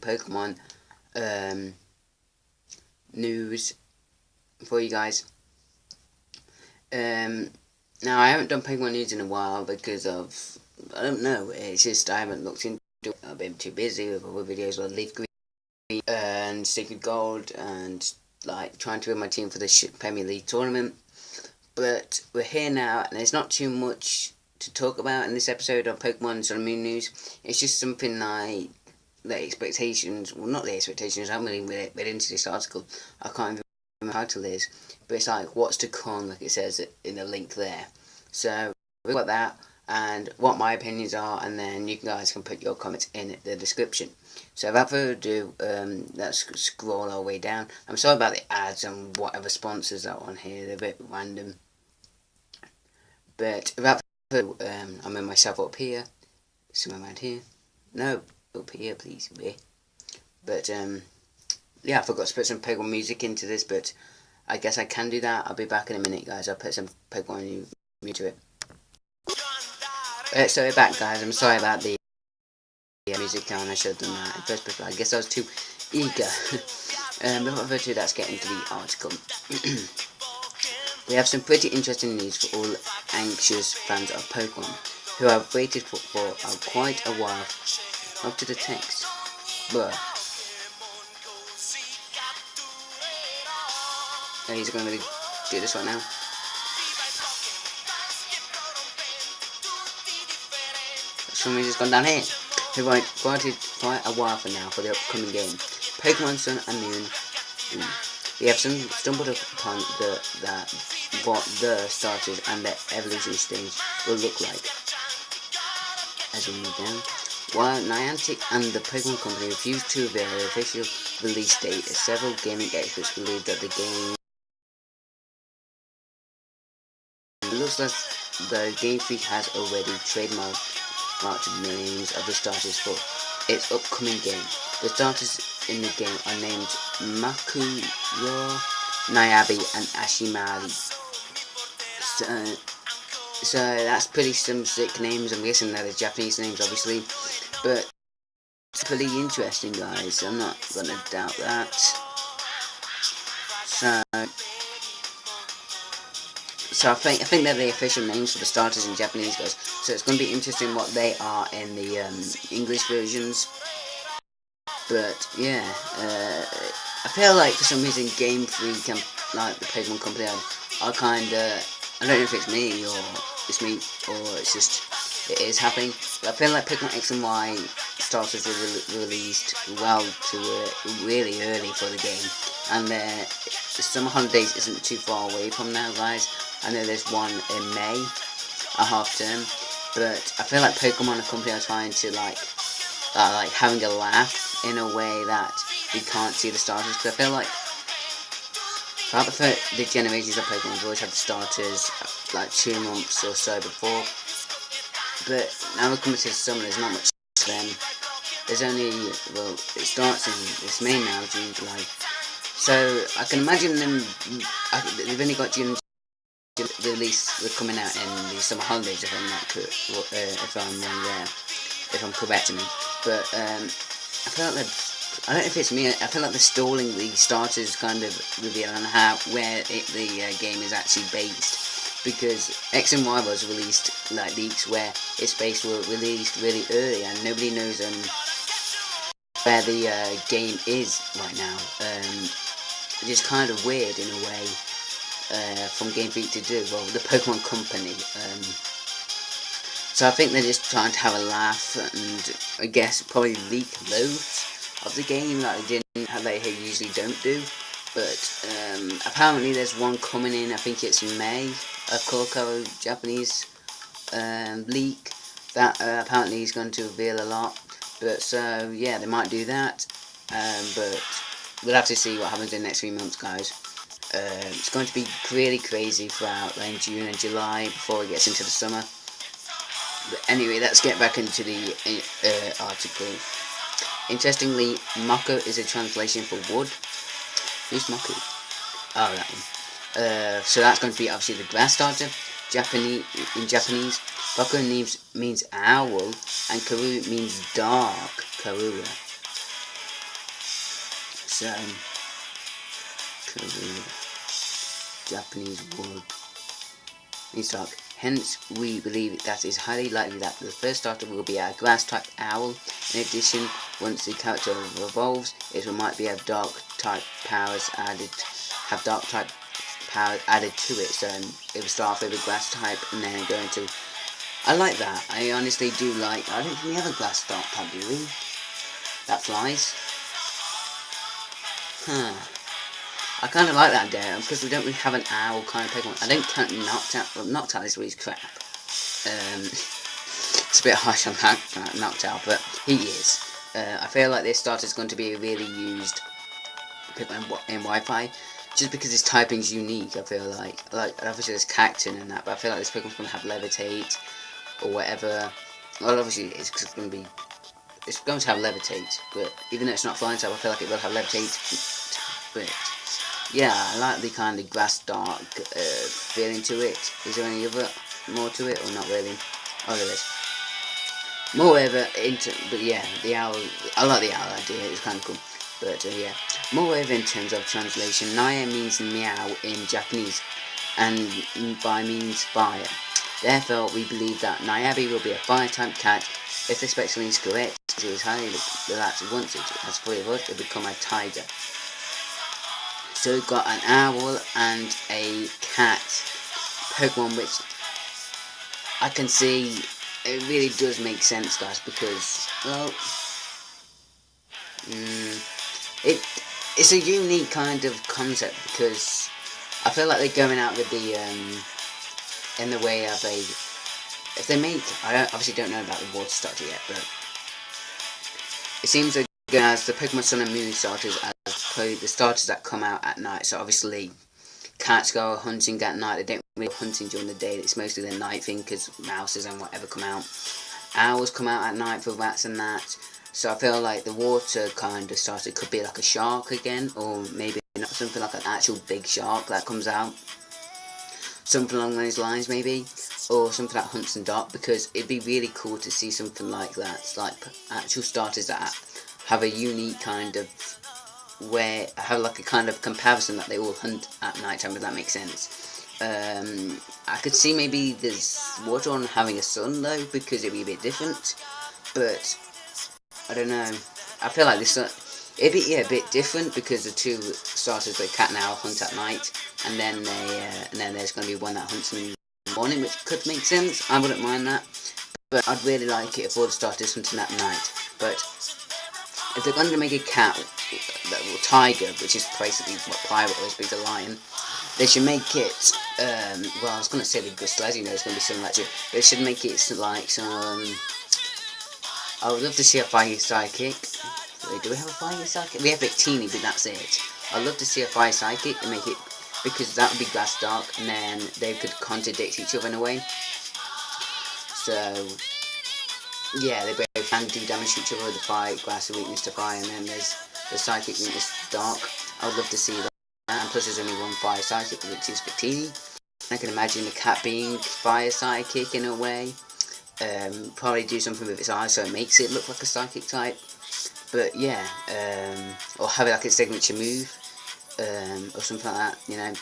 Pokemon um, news for you guys. Now I haven't done Pokemon news in a while because of, I don't know, it's just I haven't looked into it. I've been too busy with other videos like Leaf Green and Sacred Gold and like trying to win my team for the Premier League tournament. But we're here now, and there's not too much to talk about in this episode of Pokemon Sun and Moon news. It's just something like the expectations, well, not the expectations, I haven't really read into this article. I can't even remember how to is, but it's like what's to come, like it says in the link there. So we've got that and what my opinions are, and then you guys can put your comments in the description. So without further ado, let's scroll our way down. I'm sorry about the ads and whatever sponsors are on here, they're a bit random. But without further ado, I'm in myself up here, somewhere around here. No, up here please, But yeah, I forgot to put some Pokemon music into this, but I guess I can do that. I'll be back in a minute, guys. I'll put some Pokemon music to it. So we're back, guys. I'm sorry about the music down. I should have done that in first place. I guess I was too eager. Without further ado, let's get into the article. We have some pretty interesting news for all anxious fans of Pokemon who have waited for quite a while. Up to the text. Bruh. Oh, he's going to do this right now. Somebody's just gone down here. Who waited quite a while for now for the upcoming game, Pokemon Sun and Moon. We have stumbled upon what the starters and their evolution stage will look like. As we move down, while Niantic and the Pokemon Company refused to reveal their official release date, several gaming experts believe that the game looks like the Game Freak has already trademarked names of the starters for its upcoming game. The starters in the game are named Makuro, Niabi, and Ashimari. So that's pretty some sick names. I'm guessing they're the Japanese names, obviously, but it's pretty interesting, guys. I'm not gonna doubt that. So I think they're the official names for the starters in Japanese, guys. So it's going to be interesting what they are in the English versions. But yeah, I feel like for some reason Game Freak and like the Pokemon Company are kind of, I don't know if it's me or it's just it is happening. But I feel like Pokemon X and Y starters were released really early for the game, and the summer holidays isn't too far away from now, guys. I know there's one in May, a half term, but I feel like Pokemon Company are trying to like having a laugh in a way that we can't see the starters. Because I feel like throughout the generations of Pokemon, we've always had the starters like 2 months or so before. But now we're coming to the summer, there's not much then. There's only, well, it starts in, it's May now, June, July. So I can imagine them, they've only got June. The release were coming out in the summer holidays, if I'm not if I'm correct in me. But I feel like I don't know if it's me. I feel like they're stalling the starters kind of reveal on where the game is actually based, because X and Y was released like leaks where its base were released really early, and nobody knows where the game is right now. Which is kind of weird in a way. From Game Freak to do, well, the Pokemon Company. So I think they're just trying to have a laugh and I guess probably leak loads of the game that they usually don't do. But apparently there's one coming in, I think it's in May, a Koroko Japanese leak that apparently is going to reveal a lot. But so yeah, they might do that. But we'll have to see what happens in the next 3 months, guys. It's going to be really crazy throughout in June and July before it gets into the summer. But anyway, let's get back into the article. Interestingly, Mako is a translation for wood. Who's Mako? Oh, that one. So that's going to be obviously the grass starter. In Japanese, Mako means owl, and Karu means dark. Karura. So, Japanese wood. Stock. Hence, we believe that it is highly likely that the first starter will be a grass-type owl. In addition, once the character evolves, it might be have dark-type powers added. To it. So it will start off with a grass-type and then go into. I like that. I honestly do like. I don't think we have a grass-type, do we? That flies. Huh. I kind of like that idea, because we don't really have an owl kind of Pokemon. I don't count Noctowl. Well, Noctowl is really crap. It's a bit harsh on that, Noctowl, but he is. I feel like this starter is going to be a really used Pokemon in Wi-Fi, just because his typing is unique. I feel like obviously there's Cacturne and that, but I feel like this Pokemon's going to have Levitate or whatever. Well, obviously it's going to have Levitate, but even though it's not flying type, I feel like it will have Levitate. But yeah, I like the kind of grass dark feeling to it. Is there any other more to it, or not really? Oh, there is. Moreover, but yeah, the owl. I like the owl idea. It's kind of cool. But yeah, moreover, in terms of translation, Naya means meow in Japanese, and Bai means fire. Therefore, we believe that Nayabee will be a fire-type cat. If the spectrum is correct, it is highly that once it has fully evolved, it will become a tiger. So we've got an owl and a cat Pokemon, which I can see it really does make sense, guys, because, well, it's a unique kind of concept, because I feel like they're going out with the, in the way of a, if they make, obviously don't know about the water starter yet, but it seems they're going as the Pokemon Sun and Moon starters as the starters that come out at night. So obviously cats go hunting at night. They don't really go hunting during the day. It's mostly the night thing, because mouses and whatever come out. Owls come out at night for rats and that. So I feel like the water kind of starter could be like a shark again, or maybe not, something like an actual big shark that comes out. Something along those lines, maybe, or something like hunts and dark, because it'd be really cool to see something like that, like actual starters that have a unique kind of where have like a kind of comparison that they all hunt at night time, if that makes sense. I could see maybe there's Waterron having a son though, because it'd be a bit different, but I don't know. I feel like this it'd be a bit different, because the two starters, the cat and owl, hunt at night, and then there's going to be one that hunts in the morning, which could make sense. I wouldn't mind that, but I'd really like it if all the starters hunting at night. But if they're going to make a cat, or tiger, which is basically what Pirate always be, the lion, they should make it, well, I was going to say the Gustle, as you know, it's going to be something like that, but they should make it like some, I would love to see a fire psychic. Do we have a fire psychic? We have Victini, but that's it. I'd love to see a fire psychic and make it, because that would be grass dark, and then they could contradict each other in a way. So yeah, they both can do damage to each other with the fire, grass a weakness to fire, and then there's the psychic weakness to dark. I would love to see that. And plus there's only one fire psychic, which is Victini. I can imagine the cat being fire psychic in a way. Probably do something with its eyes so it makes it look like a psychic type. But yeah, or have it like a signature move, or something like that, you know.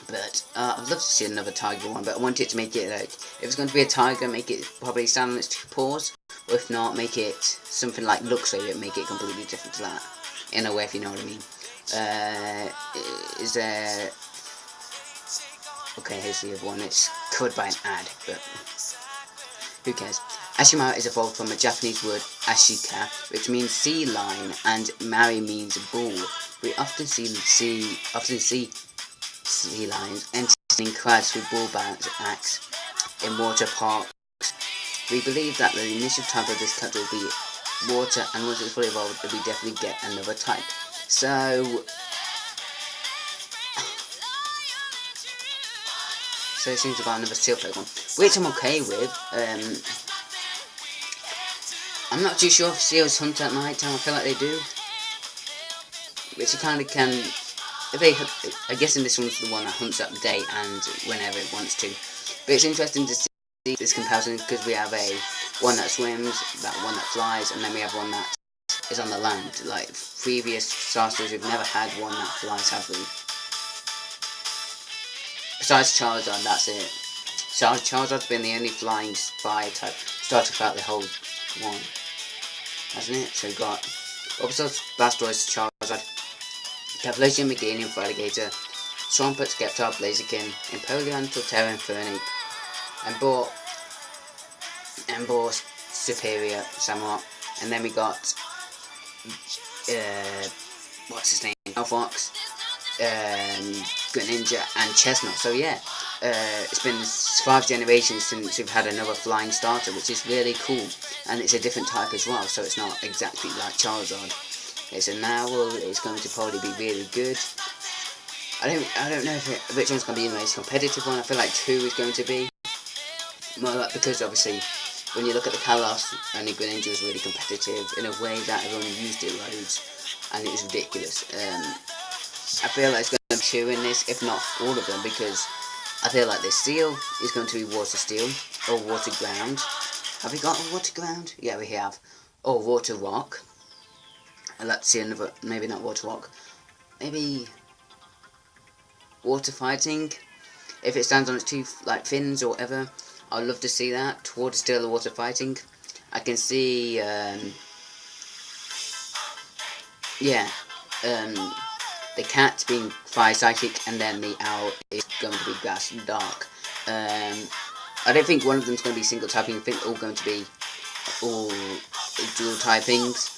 But I'd love to see another tiger one, but I want it to make it like, if it's going to be a tiger, make it probably stand on its two paws, or if not, make it something like Luxray, make it completely different to that, in a way, if you know what I mean. Is there, okay, here's the other one. It's covered by an ad, but who cares. Ashimaru is evolved from a Japanese word ashika, which means sea lion, and mari means bull. We often see sea lions entering crowds with bull backs in water parks. We believe that the initial type of this cat will be water, and once it's fully evolved, we definitely get another type. So it seems about another steel Pokemon, which I'm okay with. I'm not too sure if seals hunt at night time. I feel like they do, which you kind of can. If they, I guess in this one's the one that hunts at the day and whenever it wants to. But it's interesting to see this comparison, because we have one that swims, that one that flies, and then we have one that is on the land. Like previous starters, we've never had one that flies, have we? Besides Charizard, that's it. Charizard's been the only flying fire type starter throughout the whole one, hasn't it? So we've got Bulbasaur, Blastoise, Charizard, Cavalier, Meganium, Feraligatr, Swampert, Sceptile, Blaziken, Empoleon, Torterra, Infernape, Emboar, Superior, Samurott, and then we got what's his name? Alfox, Greninja, and Chestnut. So yeah, it's been 5 generations since we've had another flying starter, which is really cool, and it's a different type as well. So it's not exactly like Charizard. It's a Narwhal. It's going to probably be really good. I don't know which one's going to be the most competitive one. I feel like 2 is going to be more like, because obviously when you look at the Kalos, only Greninja was really competitive in a way that everyone used it loads, and it was ridiculous. I feel like it's going to be 2 in this, if not all of them, because I feel like the Steel is going to be Water Steel or Water Ground. Have we got a Water Ground? Yeah, we have. Or Water Rock. I'd like to see another, maybe not Water Rock, maybe Water Fighting. If it stands on its 2 like fins or whatever, I'd love to see that. Water Steel or Water Fighting. I can see, the cat being Fire Psychic, and then the owl is going to be Grass and Dark. I don't think one of them is going to be single typing. I think they're all going to be all dual typings,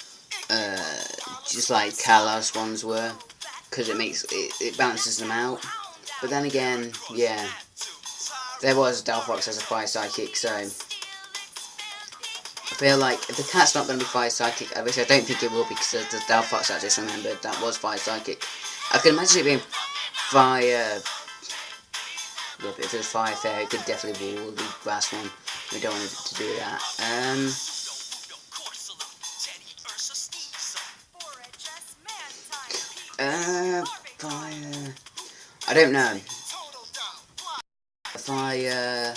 just like Kalos ones were, because it balances them out. But then again, yeah, there was Delphox as a Fire Psychic, so I feel like if the cat's not going to be Fire Psychic, I don't think it will be, because the Delphox I just remembered that was Fire Psychic. I can imagine it being Fire. Yeah, but if it was Fire Fairy, it could definitely be the Grass one. We don't want it to do that. Fire. I don't know. Fire.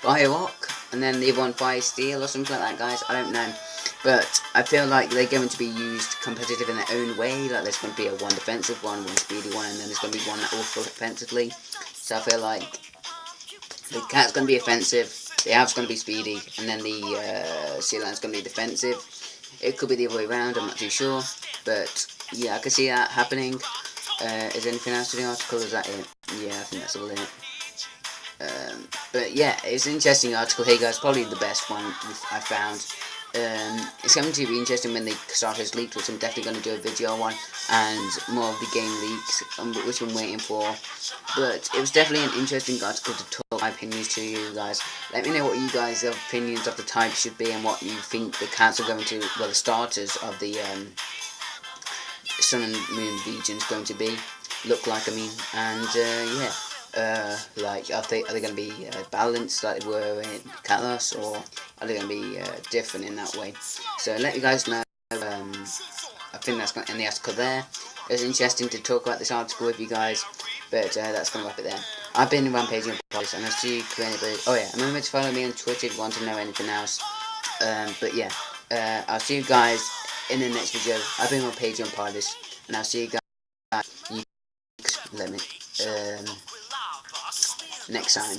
Fire Rock, and then the other one Fire Steel or something like that, guys. I don't know. But I feel like they're going to be used competitive in their own way. Like there's going to be a one defensive one, one speedy one, and then there's going to be one that will full offensively. So I feel like the cat's going to be offensive, the Owl's going to be speedy, and then the Sea Lion's going to be defensive. It could be the other way around, I'm not too sure. But yeah, I can see that happening. Is there anything else to the article? Is that it? Yeah, I think that's all in it. But yeah, it's an interesting article here, guys. Probably the best one I found. It's going to be interesting when the starters leaked, which I'm definitely going to do a video on, and more of the game leaks, which I'm waiting for. But it was definitely an interesting article to talk my opinions to you guys. Let me know what you guys' opinions of the type should be, and what you think the cats are going to, well, the starters of the Sun and Moon region is going to be, look like, I mean, and yeah. Like, are they going to be balanced like they were in Kalos, or are they going to be different in that way? So let you guys know. I think that's going to end the article there. It was interesting to talk about this article with you guys, but that's going to wrap it there. I've been rampaging on podcast, and I'll see you anybody. Oh yeah, remember to follow me on Twitter if you want to know anything else. But yeah, I'll see you guys in the next video. I've been on Patreon Podcast, and I'll see you guys. Let me next time.